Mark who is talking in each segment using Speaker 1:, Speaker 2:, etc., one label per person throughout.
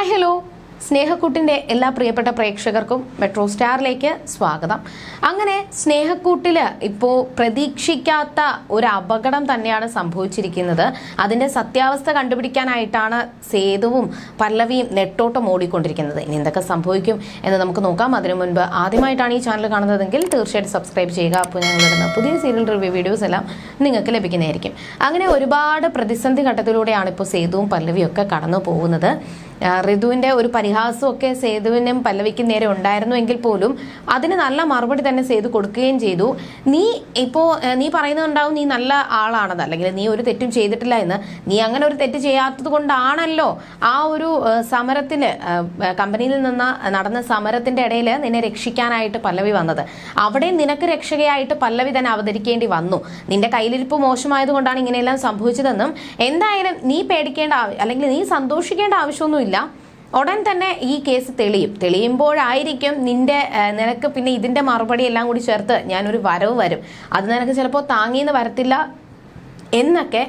Speaker 1: Hi hello സ്നേഹക്കൂട്ടിൻ്റെ എല്ലാ പ്രിയപ്പെട്ട പ്രേക്ഷകർക്കും മെട്രോ സ്റ്റാറിലേക്ക് സ്വാഗതം. അങ്ങനെ സ്നേഹക്കൂട്ടിൽ ഇപ്പോൾ പ്രതീക്ഷിക്കാത്ത ഒരു അപകടം തന്നെയാണ് സംഭവിച്ചിരിക്കുന്നത്. അതിൻ്റെ സത്യാവസ്ഥ കണ്ടുപിടിക്കാനായിട്ടാണ് സേതുവും പല്ലവിയും നെട്ടോട്ടം ഓടിക്കൊണ്ടിരിക്കുന്നത്. ഇനി എന്തൊക്കെ സംഭവിക്കും എന്ന് നമുക്ക് നോക്കാം. അതിനു മുൻപ് ആദ്യമായിട്ടാണ് ഈ ചാനൽ കാണുന്നതെങ്കിൽ തീർച്ചയായിട്ടും സബ്സ്ക്രൈബ് ചെയ്യുക. അപ്പോൾ ഞങ്ങളിടുന്ന പുതിയ സീരിയൽ റിവ്യൂ വീഡിയോസ് എല്ലാം നിങ്ങൾക്ക് ലഭിക്കുന്നതായിരിക്കും. അങ്ങനെ ഒരുപാട് പ്രതിസന്ധി ഘട്ടത്തിലൂടെയാണ് ഇപ്പോൾ സേതുവും പല്ലവിയും ഒക്കെ കടന്നു പോകുന്നത്. ഋതുവിൻ്റെ ഒരു പരിഹാസമൊക്കെ സേതുവിനും പല്ലവിക്കും നേരെ ഉണ്ടായിരുന്നു എങ്കിൽ പോലും അതിന് നല്ല മറുപടി തന്നെ സേതു കൊടുക്കുകയും ചെയ്തു. നീ പറയുന്നുണ്ടാവും നീ നല്ല ആളാണെന്ന്, അല്ലെങ്കിൽ നീ ഒരു തെറ്റും ചെയ്തിട്ടില്ല എന്ന്. നീ അങ്ങനെ ഒരു തെറ്റ് ചെയ്യാത്തത് കൊണ്ടാണല്ലോ ആ ഒരു സമരത്തിൽ കമ്പനിയിൽ നിന്ന് നടന്ന സമരത്തിന്റെ ഇടയിൽ നിന്നെ രക്ഷിക്കാനായിട്ട് പല്ലവി വന്നത്. അവിടെ നിനക്ക് രക്ഷകയായിട്ട് പല്ലവി തന്നെ അവതരിക്കേണ്ടി വന്നു. നിന്റെ കയ്യിലിരിപ്പ് മോശമായത് കൊണ്ടാണ് ഇങ്ങനെയെല്ലാം സംഭവിച്ചതെന്നും എന്തായാലും നീ പേടിക്കേണ്ട അല്ലെങ്കിൽ നീ സന്തോഷിക്കേണ്ട ആവശ്യമൊന്നുമില്ല. ഉടൻ തന്നെ ഈ കേസ് തെളിയുമ്പോഴായിരിക്കും നിനക്ക് പിന്നെ ഇതിന്റെ മറുപടി എല്ലാം കൂടി ചേർത്ത് ഞാനൊരു വരവ് വരും, അത് നിനക്ക് ചിലപ്പോൾ താങ്ങിയെന്ന് വരത്തില്ല എന്നൊക്കെ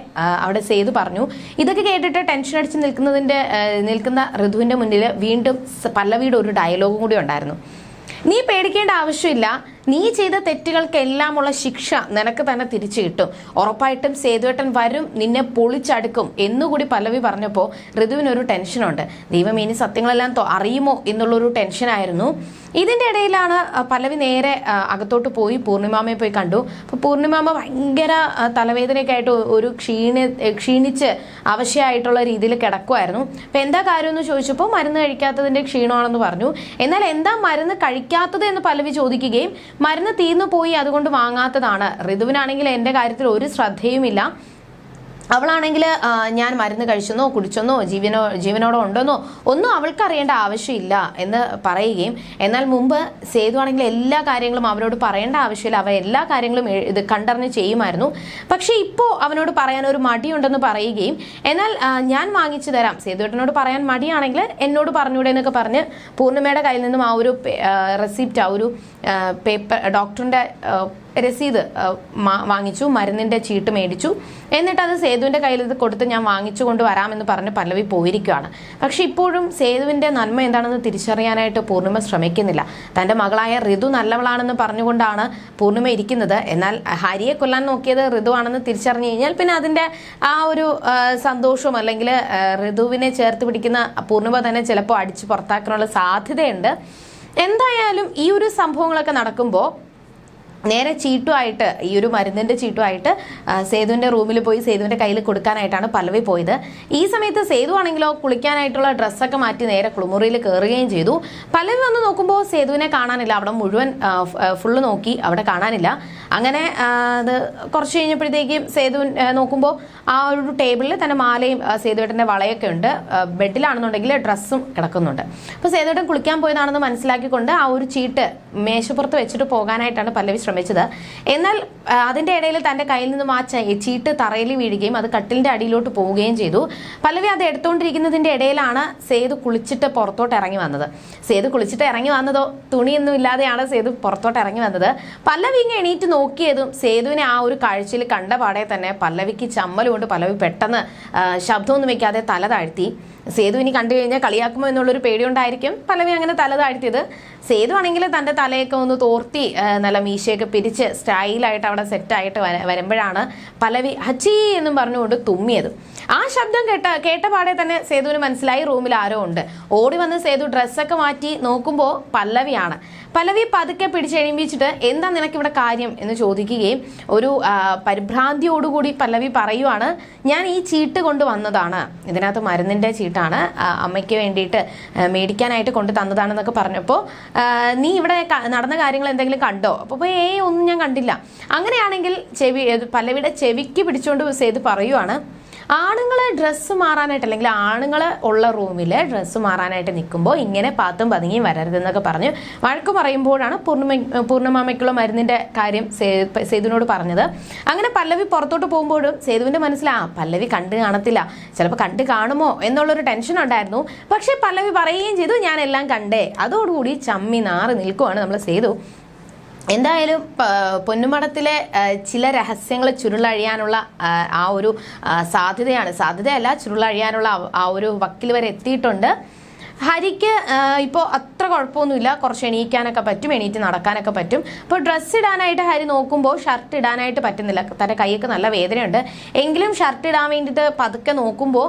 Speaker 1: അവിടെ സേതു പറഞ്ഞു. ഇതൊക്കെ കേട്ടിട്ട് ടെൻഷൻ അടിച്ച് നിൽക്കുന്ന ഋതുവിന്റെ മുന്നിൽ വീണ്ടും പല്ലവിയുടെ ഒരു ഡയലോഗും കൂടി ഉണ്ടായിരുന്നു. നീ പേടിക്കേണ്ട ആവശ്യമില്ല, നീ ചെയ്ത തെറ്റുകൾക്കെല്ലാമുള്ള ശിക്ഷ നിനക്ക് തന്നെ തിരിച്ചു കിട്ടും. ഉറപ്പായിട്ടും സേതുവേട്ടൻ വരും, നിന്നെ പൊളിച്ചടുക്കും എന്നുകൂടി പല്ലവി പറഞ്ഞപ്പോൾ ഋതുവിനൊരു ടെൻഷനുണ്ട്. ദൈവം ഇനി സത്യങ്ങളെല്ലാം അറിയുമോ എന്നുള്ളൊരു ടെൻഷനായിരുന്നു. ഇതിൻ്റെ ഇടയിലാണ് പല്ലവി നേരെ അകത്തോട്ട് പോയി പൂർണിമാമയെ പോയി കണ്ടു. അപ്പോൾ പൂർണിമാമ ഭയങ്കര തലവേദനയൊക്കെ ആയിട്ട് ഒരു ക്ഷീണിച്ച് അവശയായിട്ടുള്ള രീതിയിൽ കിടക്കുമായിരുന്നു. അപ്പം എന്താ കാര്യമെന്ന് ചോദിച്ചപ്പോൾ മരുന്ന് കഴിക്കാത്തതിൻ്റെ ക്ഷീണമാണെന്ന് പറഞ്ഞു. എന്നാൽ എന്താ മരുന്ന് കഴിക്കാത്തത് എന്ന് പല്ലവി ചോദിക്കുകയും മരുന്ന് തീർന്നു പോയി അതുകൊണ്ട് വാങ്ങാത്തതാണ്. ഋതുവിനാണെങ്കിൽ എൻ്റെ കാര്യത്തിൽ ഒരു ശ്രദ്ധയുമില്ല. അവളാണെങ്കിൽ ഞാൻ മരുന്ന് കഴിച്ചെന്നോ കുടിച്ചെന്നോ ജീവനോടെ ഉണ്ടെന്നോ ഒന്നും അവൾക്ക് അറിയേണ്ട ആവശ്യമില്ല എന്ന് പറയുകയും, എന്നാൽ മുമ്പ് സേതു ആണെങ്കിൽ എല്ലാ കാര്യങ്ങളും അവനോട് പറയേണ്ട ആവശ്യമില്ല, അവ എല്ലാ കാര്യങ്ങളും ഇത് കണ്ടറിഞ്ഞ് ചെയ്യുമായിരുന്നു. പക്ഷെ ഇപ്പോൾ അവനോട് പറയാൻ ഒരു മടിയുണ്ടെന്ന് പറയുകയും, എന്നാൽ ഞാൻ വാങ്ങിച്ചു തരാം, സേതുവേട്ടനോട് പറയാൻ മടിയാണെങ്കിൽ എന്നോട് പറഞ്ഞൂടെ എന്നൊക്കെ പറഞ്ഞ് പൂർണ്ണിമയുടെ കയ്യിൽ നിന്നും ആ ഒരു റെസിപ്റ്റ്, ആ ഒരു പേപ്പർ, ഡോക്ടറിൻ്റെ രസീത് വാങ്ങിച്ചു, മരുന്നിൻ്റെ ചീട്ട് മേടിച്ചു. എന്നിട്ട് അത് സേതുവിൻ്റെ കയ്യിൽ ഇത് കൊടുത്ത് ഞാൻ വാങ്ങിച്ചു കൊണ്ട് വരാമെന്ന് പറഞ്ഞ് പല്ലവി പോയിരിക്കുകയാണ്. പക്ഷെ ഇപ്പോഴും സേതുവിൻ്റെ നന്മ എന്താണെന്ന് തിരിച്ചറിയാനായിട്ട് പൂർണ്ണിമ ശ്രമിക്കുന്നില്ല. തൻ്റെ മകളായ ഋതു നല്ലവളാണെന്ന് പറഞ്ഞുകൊണ്ടാണ് പൂർണ്ണിമ ഇരിക്കുന്നത്. എന്നാൽ ഹരിയെ കൊല്ലാൻ നോക്കിയത് ഋതു ആണെന്ന് തിരിച്ചറിഞ്ഞു കഴിഞ്ഞാൽ പിന്നെ അതിൻ്റെ ആ ഒരു സന്തോഷവും അല്ലെങ്കിൽ ഋതുവിനെ ചേർത്ത് പിടിക്കുന്ന പൂർണ്ണിമ തന്നെ ചിലപ്പോൾ അടിച്ച് പുറത്താക്കാനുള്ള സാധ്യതയുണ്ട്. എന്തായാലും ഈ ഒരു സംഭവങ്ങളൊക്കെ നടക്കുമ്പോൾ നേരെ ചീട്ടുമായിട്ട്, ഈ ഒരു മരുന്നിൻ്റെ ചീട്ടുമായിട്ട് സേതുവിൻ്റെ റൂമിൽ പോയി സേതുവിൻ്റെ കയ്യിൽ കൊടുക്കാനായിട്ടാണ് പല്ലവി പോയത്. ഈ സമയത്ത് സേതു ആണെങ്കിലോ കുളിക്കാനായിട്ടുള്ള ഡ്രസ്സൊക്കെ മാറ്റി നേരെ കുളിമുറിയിൽ കയറുകയും ചെയ്തു. പല്ലവി വന്ന് നോക്കുമ്പോൾ സേതുവിനെ കാണാനില്ല. അവിടെ മുഴുവൻ ഫുള്ള് നോക്കി, അവിടെ കാണാനില്ല. അങ്ങനെ അത് കുറച്ച് കഴിഞ്ഞപ്പോഴത്തേക്കും സേതു നോക്കുമ്പോൾ ആ ഒരു ടേബിളിൽ തന്നെ മാലയും സേതുവേട്ടൻ്റെ വളയൊക്കെ ഉണ്ട്. ബെഡിലാണെന്നുണ്ടെങ്കിൽ ഡ്രസ്സും കിടക്കുന്നുണ്ട്. അപ്പോൾ സേതുവേട്ടൻ കുളിക്കാൻ പോയതാണെന്ന് മനസ്സിലാക്കിക്കൊണ്ട് ആ ഒരു ചീട്ട് മേശപ്പുറത്ത് വെച്ചിട്ട് പോകാനായിട്ടാണ് പല്ലവി ശ്രമിച്ചത്. എന്നാൽ അതിൻ്റെ ഇടയിൽ തൻ്റെ കയ്യിൽ നിന്നും ആ ചീട്ട് തറയിൽ വീഴുകയും അത് കട്ടിലിൻ്റെ അടിയിലോട്ട് പോവുകയും ചെയ്തു. പല്ലവി അത് എടുത്തുകൊണ്ടിരിക്കുന്നതിൻ്റെ ഇടയിലാണ് സേതു കുളിച്ചിട്ട് പുറത്തോട്ട് ഇറങ്ങി വന്നത്. സേതു കുളിച്ചിട്ട് ഇറങ്ങി വന്നതോ തുണിയൊന്നും ഇല്ലാതെയാണ് സേതു പുറത്തോട്ട് ഇറങ്ങി വന്നത്. പല്ലവി ഇങ്ങനെ എണീറ്റ് നോക്കിയതും സേതുവിനെ ആ ഒരു കാഴ്ചയിൽ കണ്ട പാടെ തന്നെ പല്ലവിക്ക് ചമ്മൽ കൊണ്ട് പല്ലവി പെട്ടെന്ന് ശബ്ദമൊന്നും വെക്കാതെ തല താഴ്ത്തി. സേതു ഇനി കണ്ടു കഴിഞ്ഞാൽ കളിയാക്കുമോ എന്നുള്ളൊരു പേടിയുണ്ടായിരിക്കും പല്ലവി അങ്ങനെ തല താഴ്ത്തിയത്. സേതു ആണെങ്കിൽ തൻ്റെ തലയൊക്കെ ഒന്ന് തോർത്തി നല്ല മീശയൊക്കെ പിരിച്ച് സ്റ്റൈലായിട്ട് അവിടെ സെറ്റായിട്ട് വരുമ്പോഴാണ് പല്ലവി ഹച്ചി എന്നും പറഞ്ഞുകൊണ്ട് തുമ്മിയത്. ആ ശബ്ദം കേട്ട പാടെ തന്നെ സേതുവിന് മനസ്സിലായി റൂമിൽ ആരോ ഉണ്ട്. ഓടി വന്ന് സേതു ഡ്രസ്സൊക്കെ മാറ്റി നോക്കുമ്പോൾ പല്ലവിയാണ്. പല്ലവി പതുക്കെ പിടിച്ചെഴുമ്പിച്ചിട്ട് എന്താ നിനക്കിവിടെ കാര്യം എന്ന് ചോദിക്കുകയും ഒരു പരിഭ്രാന്തിയോടുകൂടി പല്ലവി പറയുവാണ്, ഞാൻ ഈ ചീട്ട് കൊണ്ട് വന്നതാണ്, ഇതിനകത്ത് മരുന്നിൻ്റെ ചീട്ടാണ്, അമ്മയ്ക്ക് വേണ്ടിയിട്ട് മേടിക്കാനായിട്ട് കൊണ്ട് തന്നതാണെന്നൊക്കെ പറഞ്ഞപ്പോൾ നീ ഇവിടെ നടന്ന കാര്യങ്ങൾ എന്തെങ്കിലും കണ്ടോ? അപ്പോൾ ഒന്നും ഞാൻ കണ്ടില്ല. അങ്ങനെയാണെങ്കിൽ പല്ലവിയുടെ ചെവിക്ക് പിടിച്ചുകൊണ്ട് സേതു പറയുവാണ്, ആണുങ്ങളെ ഡ്രസ്സ് മാറാനായിട്ട് അല്ലെങ്കിൽ ആണുങ്ങൾ ഉള്ള റൂമിൽ ഡ്രസ്സ് മാറാനായിട്ട് നിൽക്കുമ്പോൾ ഇങ്ങനെ പാത്തും പതുങ്ങിയും വരരുതെന്നൊക്കെ പറഞ്ഞ് വഴക്ക് പറയുമ്പോഴാണ് പൂർണ്ണിമാമയ്ക്കുള്ള മരുന്നിൻ്റെ കാര്യം സേതുവിനോട് പറഞ്ഞത്. അങ്ങനെ പല്ലവി പുറത്തോട്ട് പോകുമ്പോഴും സേതുവിൻ്റെ മനസ്സിൽ പല്ലവി കണ്ടു കാണത്തില്ല, ചിലപ്പോൾ കണ്ടു കാണുമോ എന്നുള്ളൊരു ടെൻഷൻ ഉണ്ടായിരുന്നു. പക്ഷേ പല്ലവി പറയുകയും ചെയ്തു, ഞാൻ എല്ലാം കണ്ടേ. അതോടുകൂടി ചമ്മി നാറി നിൽക്കുവാണ് നമ്മൾ സേതു. എന്തായാലും പൊന്നുമടത്തിലെ ചില രഹസ്യങ്ങൾ ചുരുളഴിയാനുള്ള ആ ഒരു സാധ്യതയല്ല, ചുരുളഴിയാനുള്ള ആ ഒരു വക്കിൽ വരെ എത്തിയിട്ടുണ്ട്. ഹരിക്ക് ഇപ്പോൾ അത്ര കുഴപ്പമൊന്നുമില്ല, കുറച്ച് എണീക്കാനൊക്കെ പറ്റും, എണീറ്റ് നടക്കാനൊക്കെ പറ്റും. അപ്പോൾ ഡ്രസ്സ് ഇടാനായിട്ട് ഹരി നോക്കുമ്പോൾ ഷർട്ട് ഇടാനായിട്ട് പറ്റുന്നില്ല, തൻ്റെ കൈയൊക്കെ നല്ല വേദനയുണ്ട്. എങ്കിലും ഷർട്ട് ഇടാൻ വേണ്ടിയിട്ട് പതുക്കെ നോക്കുമ്പോൾ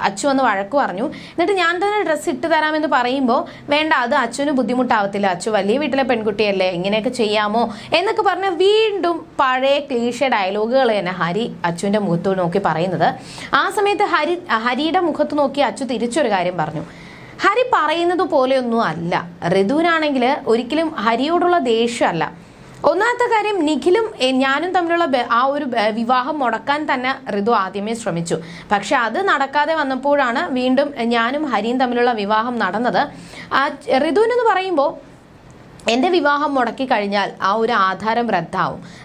Speaker 1: അച്ചു വന്ന് വഴക്ക് പറഞ്ഞു. എന്നിട്ട് ഞാൻ തന്നെ ഡ്രസ്സ് ഇട്ട് തരാമെന്ന് പറയുമ്പോൾ വേണ്ട, അത് അച്ചുവിന് ബുദ്ധിമുട്ടാവത്തില്ല, അച്ചു വലിയ വീട്ടിലെ പെൺകുട്ടിയല്ലേ, ഇങ്ങനെയൊക്കെ ചെയ്യാമോ എന്നൊക്കെ പറഞ്ഞ് വീണ്ടും പഴയ ക്ലീഷ ഡയലോഗുകൾ തന്നെ ഹരി അച്ചുവിൻ്റെ മുഖത്ത് നോക്കി പറയുന്നത്. ആ സമയത്ത് ഹരിയുടെ മുഖത്ത് നോക്കി അച്ചു തിരിച്ചൊരു കാര്യം പറഞ്ഞു. ഹരി പറയുന്നത് പോലെയൊന്നും അല്ല. ഋതുവിനാണെങ്കിൽ ഒരിക്കലും ഹരിയോടുള്ള ദേഷ്യമല്ല. ഒന്നാമത്തെ കാര്യം, നിഖിലും ഞാനും തമ്മിലുള്ള ആ ഒരു വിവാഹം മുടക്കാൻ തന്നെ ഋതു ആദ്യമേ ശ്രമിച്ചു. പക്ഷെ അത് നടക്കാതെ വന്നപ്പോഴാണ് വീണ്ടും ഞാനും ഹരിയും തമ്മിലുള്ള വിവാഹം നടന്നത്. ഋതുവിനെന്ന് പറയുമ്പോൾ എൻ്റെ വിവാഹം മുടക്കി കഴിഞ്ഞാൽ ആ ഒരു ആധാരം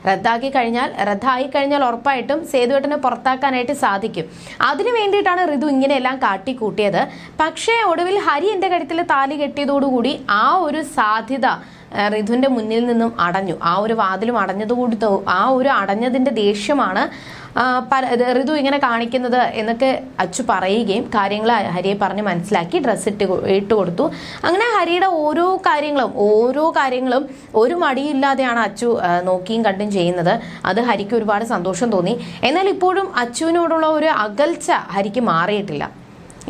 Speaker 1: റദ്ദാക്കി കഴിഞ്ഞാൽ ഉറപ്പായിട്ടും സേതുവേട്ടനെ പുറത്താക്കാനായിട്ട് സാധിക്കും. അതിനു വേണ്ടിയിട്ടാണ് ഋതു ഇങ്ങനെയെല്ലാം കാട്ടിക്കൂട്ടിയത്. പക്ഷേ ഒടുവിൽ ഹരി എൻ്റെ കഴുത്തിൽ താലി കെട്ടിയതോടുകൂടി ആ ഒരു സാധ്യത ഋതുവിൻ്റെ മുന്നിൽ നിന്നും അടഞ്ഞു. ആ ഒരു വാതിലും അടഞ്ഞതുകൂടി ആ ഒരു അടഞ്ഞതിൻ്റെ ദേഷ്യമാണ് ഋതു ഇങ്ങനെ കാണിക്കുന്നത് എന്നൊക്കെ അച്ചു പറയുകയും കാര്യങ്ങൾ ഹരിയെ പറഞ്ഞ് മനസ്സിലാക്കി ഡ്രസ്സ് ഇട്ട് കൊടുത്തു. അങ്ങനെ ഹരിയുടെ ഓരോ കാര്യങ്ങളും ഒരു മടിയില്ലാതെയാണ് അച്ചു നോക്കിയും കണ്ടും ചെയ്യുന്നത്. അത് ഹരിക്ക് ഒരുപാട് സന്തോഷം തോന്നി. എന്നാൽ ഇപ്പോഴും അച്ചുവിനോടുള്ള ഒരു അകൽച്ച ഹരിക്ക് മാറിയിട്ടില്ല.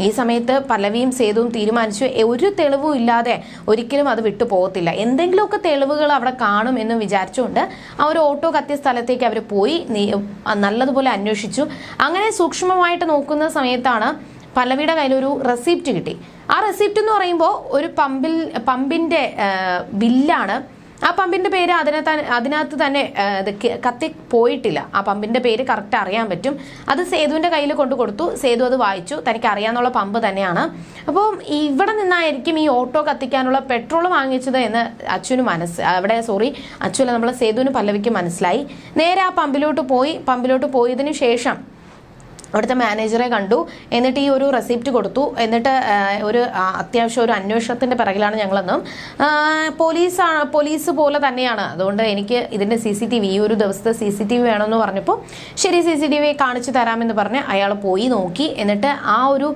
Speaker 1: ഈ സമയത്ത് പല്ലവിയും സേതുവും തീരുമാനിച്ചു ഒരു തെളിവും ഇല്ലാതെ ഒരിക്കലും അത് വിട്ടു പോകത്തില്ല, എന്തെങ്കിലുമൊക്കെ തെളിവുകൾ അവിടെ കാണും എന്ന് വിചാരിച്ചുകൊണ്ട് ആ ഒരു ഓട്ടോ കത്തിയ സ്ഥലത്തേക്ക് അവർ പോയി നല്ലതുപോലെ അന്വേഷിച്ചു. അങ്ങനെ സൂക്ഷ്മമായിട്ട് നോക്കുന്ന സമയത്താണ് പല്ലവിയുടെ കയ്യിലൊരു റെസിപ്റ്റ് കിട്ടി. ആ റെസിപ്റ്റ് എന്ന് പറയുമ്പോൾ ഒരു പമ്പിന്റെ ബില്ലാണ്. ആ പമ്പിന്റെ പേര് അതിനകത്ത് തന്നെ കത്തി പോയിട്ടില്ല. ആ പമ്പിന്റെ പേര് കറക്റ്റ് അറിയാൻ പറ്റും. അത് സേതുവിന്റെ കയ്യിൽ കൊണ്ടു കൊടുത്തു. സേതു അത് വായിച്ചു. തനിക്ക് അറിയാന്നുള്ള പമ്പ് തന്നെയാണ്. അപ്പോൾ ഇവിടെ നിന്നായിരിക്കും ഈ ഓട്ടോ കത്തിക്കാനുള്ള പെട്രോൾ വാങ്ങിച്ചത് എന്ന് അച്ചുവിന് നമ്മൾ സേതുവിന് പല്ലവിക്ക് മനസ്സിലായി. നേരെ ആ പമ്പിലോട്ട് പോയതിനു ശേഷം അവിടുത്തെ മാനേജറെ കണ്ടു. എന്നിട്ട് ഈ ഒരു റെസിപ്റ്റ് കൊടുത്തു. എന്നിട്ട് അത്യാവശ്യം ഒരു അന്വേഷണത്തിന്റെ പിറകിലാണ് ഞങ്ങളെന്നും. പോലീസ് പോലെ തന്നെയാണ്, അതുകൊണ്ട് എനിക്ക് ഇതിന്റെ CCTV ഈ ഒരു ദിവസത്തെ CCTV വേണമെന്ന് പറഞ്ഞപ്പോൾ ശരി CCTV കാണിച്ചു തരാമെന്ന് പറഞ്ഞ് അയാൾ പോയി നോക്കി. എന്നിട്ട് ആ ഒരു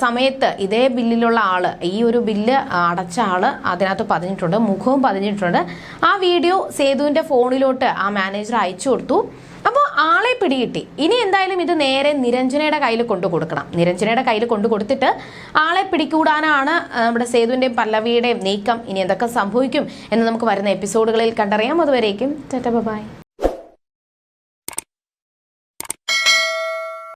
Speaker 1: സമയത്ത് ഇതേ ബില്ലിലുള്ള ആള്, ഈ ഒരു ബില്ല് അടച്ച ആള് അതിനകത്ത് പതിഞ്ഞിട്ടുണ്ട്, മുഖവും പതിഞ്ഞിട്ടുണ്ട്. ആ വീഡിയോ സേതുവിന്റെ ഫോണിലോട്ട് ആ മാനേജർ അയച്ചു കൊടുത്തു. അപ്പോൾ ആളെ പിടികിട്ടി. ഇനി എന്തായാലും ഇത് നേരെ നിരഞ്ജനയുടെ കയ്യിൽ കൊടുക്കണം. നിരഞ്ജനയുടെ കയ്യിൽ കൊടുത്തിട്ട് ആളെ പിടികൂടാനാണ് നമ്മുടെ സേതുവിന്റെയും പല്ലവിയുടെയും നീക്കം. ഇനി എന്തൊക്കെ സംഭവിക്കും എന്ന് നമുക്ക് വരുന്ന എപ്പിസോഡുകളിൽ കണ്ടറിയാം. അതുവരേക്കും ടാറ്റാ ബൈ.